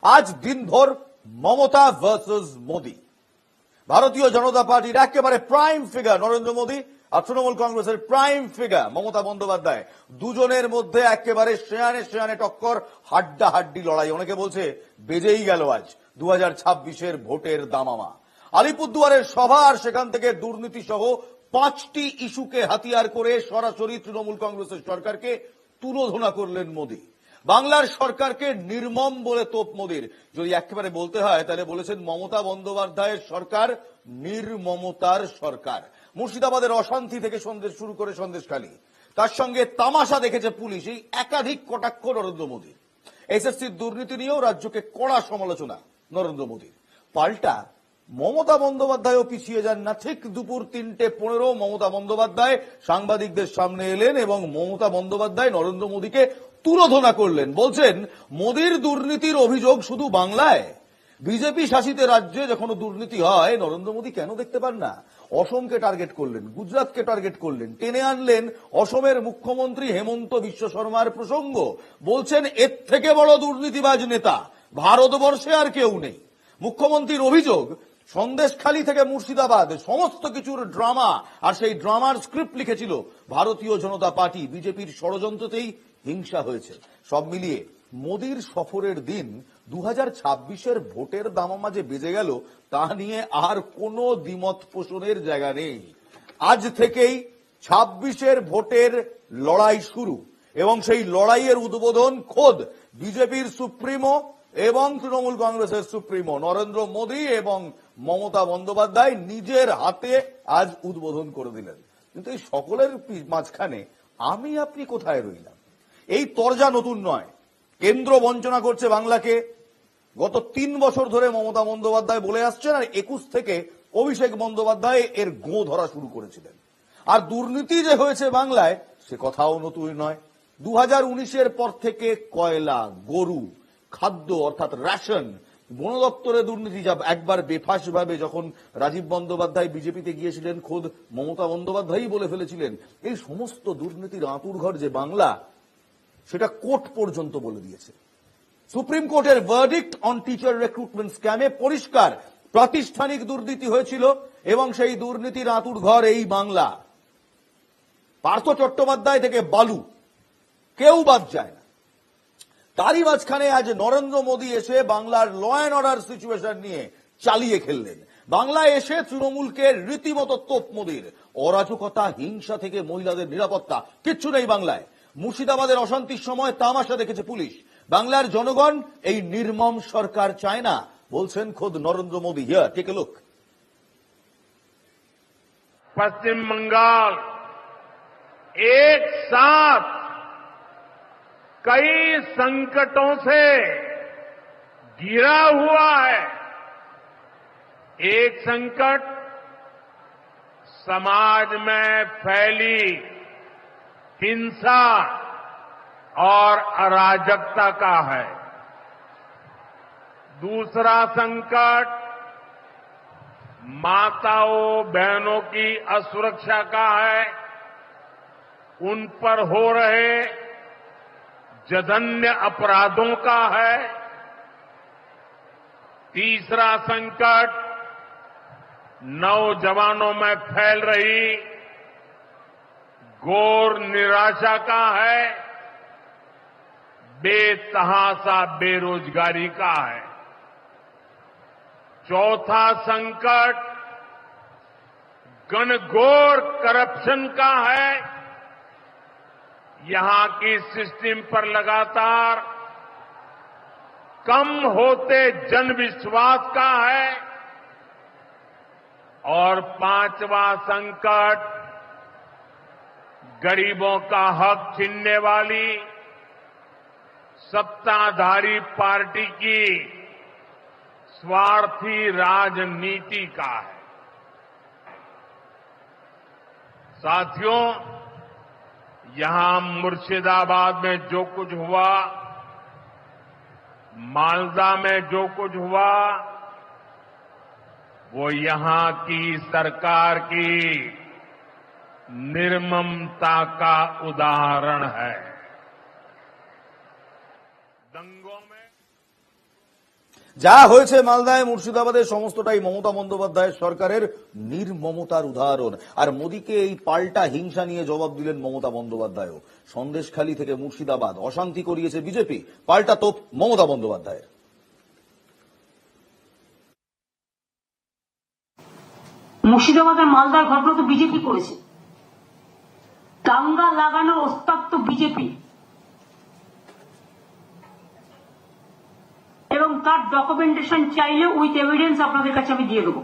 আজ দিনভর মমতা ভার্সেস মোদী। ভারতীয় জনতা পার্টির একেবারে প্রাইম ফিগার নরেন্দ্র মোদী আর তৃণমূল কংগ্রেসের প্রাইম ফিগার মমতা বন্দ্যোপাধ্যায়, দুজনের মধ্যে একেবারে শেয়ানে শেয়ানে টক্কর, হাড্ডাহাড্ডি লড়াই। অনেকে বলছে বেজেই গেল আজ 2026-এর ভোটের দামামা। আলিপুরদুয়ারের সভা আর সেখান থেকে দুর্নীতি সহ 5টি ইস্যুকে হাতিয়ার করে সরাসরি তৃণমূল কংগ্রেসের সরকারকে তুলোধনা করলেন মোদী। বাংলার সরকারকে নির্মম বলে তোপ মোদীর। যদি একেবারে বলতে হয় তাহলে বলেছেন মমতা বন্দ্যোপাধ্যায়ের সরকার নির্মমতার সরকার। মুর্শিদাবাদের অশান্তি থেকে সন্দেশ শুরু করে সন্দেশখালী, তার সঙ্গে তামাশা দেখেছে পুলিশ, এই একাধিক কটাক্ষ নরেন্দ্র মোদীর। এসএসসির দুর্নীতি নিয়েও রাজ্যকে কড়া সমালোচনা নরেন্দ্র মোদীর। পাল্টা মমতা বন্দ্যোপাধ্যায়ও পিছিয়ে যান না। ঠিক দুপুর 3:15 মমতা বন্দ্যোপাধ্যায় সাংবাদিকদের সামনে এলেন এবং মমতা বন্দ্যোপাধ্যায় নরেন্দ্র মোদীকে তুলোধনা করলেন। বলছেন মোদীর দুর্নীতির অভিযোগ শুধু বাংলায়, বিজেপি শাসিত রাজ্যে যখন দুর্নীতি হয় নরেন্দ্র মোদী কেন দেখতে পান না? অসমকে টার্গেট করলেন, গুজরাটকে টার্গেট করলেন, টেনে আনলেন অসমের মুখ্যমন্ত্রী হেমন্ত বিশ্ব শর্মার প্রসঙ্গ। বলছেন এর থেকে বড় দুর্নীতিবাজ নেতা ভারতবর্ষে আর কেউ নেই। মুখ্যমন্ত্রীর অভিযোগ সন্দেশখালী থেকে মুর্শিদাবাদ সমস্ত কিছুর ড্রামা, আর সেই ড্রামার স্ক্রিপ্ট লিখেছিল ভারতীয় জনতা পার্টি। বিজেপির ষড়যন্ত্রতেই হিংসা হয়েছে। সব মিলিয়ে মোদীর সফরের দিন 2026-এর ভোটের দামামা যে বেজে গেল তা নিয়ে আর কোনো দ্বিমত পোষণের জায়গা নেই। আজ থেকেই 26-এর ভোটের লড়াই শুরু এবং সেই লড়াইয়ের উদ্বোধন খোদ বিজেপির সুপ্রিমো এবং তৃণমূল কংগ্রেসের সুপ্রিমো নরেন্দ্র মোদী এবং মমতা বন্দ্যোপাধ্যায় নিজের হাতে আজ উদ্বোধন করে দিলেন। কিন্তু এই সকলের মাঝখানে আমি আপনি কোথায় রইলাম? এই তরজা নতুন নয়। কেন্দ্র বঞ্চনা করছে বাংলাকে। গত 3 বছর ধরে মমতা বন্দ্যোপাধ্যায় বলে আসছেন, আর 21 থেকে অভিষেক বন্দ্যোপাধ্যায় এর গোঁ ধরা শুরু করেছিলেন। আর দুর্নীতি যে হয়েছে বাংলায় সে কথাও নতুন নয়। 2019-এর পর থেকে কয়লা, গরু, খাদ্য অর্থাৎ রেশন, বন দপ্তরে দুর্নীতি, যা একবার বেফাস ভাবে যখন রাজীব বন্দ্যোপাধ্যায় বিজেপিতে গিয়েছিলেন খোদ মমতা বন্দ্যোপাধ্যায়ই বলে ফেলেছিলেন এই সমস্ত দুর্নীতির আঁতুড়ঘর যে বাংলা, সেটা কোর্ট পর্যন্ত বলে দিয়েছে। সুপ্রিম কোর্টের ভার্ডিক্ট অন টিচার রিক্রুটমেন্ট স্ক্যামে পরিষ্কার প্রাতিষ্ঠানিক দুর্নীতি হয়েছিল এবং সেই দুর্নীতির আঁতুড়ঘর এই বাংলা। পার্থ চট্টোপাধ্যায় থেকে বালু কেউ বাদ যায় না। তারই মাঝখানে আজ নরেন্দ্র মোদী এসে বাংলার ল অ্যান্ড অর্ডার সিচুয়েশন নিয়ে চালিয়ে খেললেন। বাংলায় এসে তৃণমূলকে রীতিমতো তোপ মোদীর। অরাজকতা, হিংসা থেকে মহিলাদের নিরাপত্তা কিচ্ছু নেই বাংলায়। মুর্শিদাবাদের অশান্তির সময় তামাশা দেখেছে পুলিশ। বাংলার জনগণ এই নির্মম সরকার চায় না, বলছেন খোদ Narendra Modi. Here take a look. Paschim Bengal एक साथ कई संकटों से घिरा हुआ है। एक संकट समाज में फैली हिंसा और अराजकता का है। दूसरा संकट माताओं बहनों की असुरक्षा का है, उन पर हो रहे जघन्य अपराधों का है। तीसरा संकट नौजवानों में फैल रही घोर निराशा का है, बेतहासा बेरोजगारी का है। चौथा संकट घनघोर करप्शन का है। यहां की सिस्टम पर लगातार कम होते जनविश्वास का है। और पांचवा संकट गरीबों का हक छीनने वाली सत्ताधारी पार्टी की स्वार्थी राजनीति का है। साथियों, यहां मुर्शिदाबाद में जो कुछ हुआ, मालदा में जो कुछ हुआ, वो यहां की सरकार की निर्ममता का उदाहरण है। दंगों में যা হয়েছে মালদায় মুর্শিদাবাদের সমস্তটাই মমতা বন্দ্যোপাধ্যায়ের সরকারের নির্মমতার উদাহরণ। আর মোদীকে এই পাল্টা হিংসা নিয়ে জবাব দিলেন মমতা বন্দ্যোপাধ্যায়ও। সন্দেশখালী থেকে মুর্শিদাবাদ অশান্তি করিয়েছে বিজেপি, পাল্টা তোপ মমতা বন্দ্যোপাধ্যায়ের। মুর্শিদাবাদের মালদার ঘটনা তো বিজেপি করেছে, দাঙ্গা লাগানোর ওস্তাদ তো বিজেপি, এবং তার ডকুমেন্টেশন চাইলে উইথ এভিডেন্স আপনাদের কাছে আমি দিয়ে দেবো।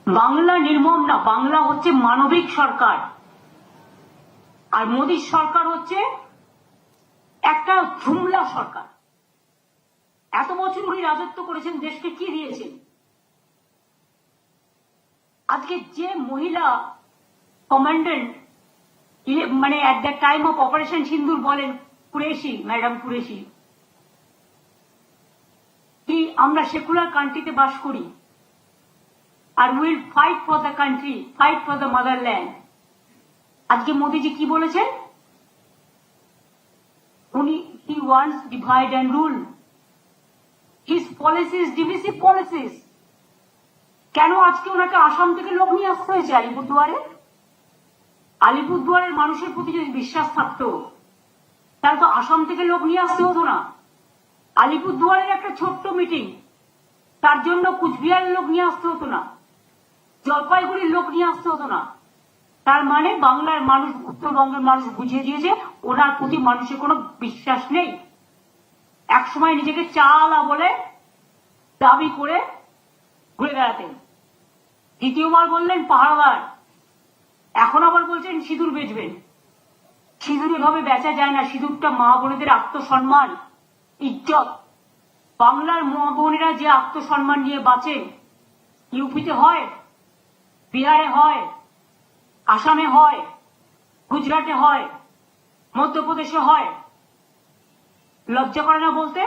বাংলা নির্মম না, বাংলা হচ্ছে মানবিক সরকার, আর মোদীর সরকার হচ্ছে একটা জুমলা সরকার। এত বছর উনি রাজত্ব করেছেন, দেশকে কি দিয়েছেন? আজকে যে মহিলা কমান্ডেন্ট মানে at the time of operation সিন্দুর বলেন, কুরেশি, ম্যাডাম কুরেশি, কি আমরা সেকুলার কান্ট্রিতে বাস করি আর will fight for the country, fight for the motherland. আজকে মোদীজি কি বলেছেন? উনি he wants divide and rule, his policies divisive policies. কেন আজকে ওনাকে আসাম থেকে লোক নিয়ে আসতে হয়েছে আলিপুরদুয়ারে? আলিপুরদুয়ারের মানুষের প্রতি যদি বিশ্বাস থাকতো তাহলে তো আসাম থেকে লোক নিয়ে আসতে হতো না। আলিপুরদুয়ারের একটা ছোট্ট মিটিং, তার জন্য কুচবিহারের লোক নিয়ে আসতে হতো না, জলপাইগুড়ির লোক নিয়ে আসতে হতো না। তার মানে বাংলার মানুষ, উত্তরবঙ্গের মানুষ বুঝিয়ে দিয়েছে ওনার প্রতি মানুষের কোনো বিশ্বাস নেই। একসময় নিজেকে চালা বলে দাবি করে ঘুরে বেড়াতেন, দ্বিতীয়বার বললেন পাহাড়বার, এখন আবার বলছেন সিঁদুর বেচবেন। সিঁদুর এভাবে বেচা যায় না, সিঁদুরটা মা বোনেদের আত্মসম্মান, ইজ্জত। বাংলার মা বোনেরা যে আত্মসম্মান নিয়ে বাঁচেন, ইউপিতে হয়, বিহারে হয়, আসামে হয়, গুজরাটে হয়, মধ্যপ্রদেশে হয়। লজ্জা করে না বলতে?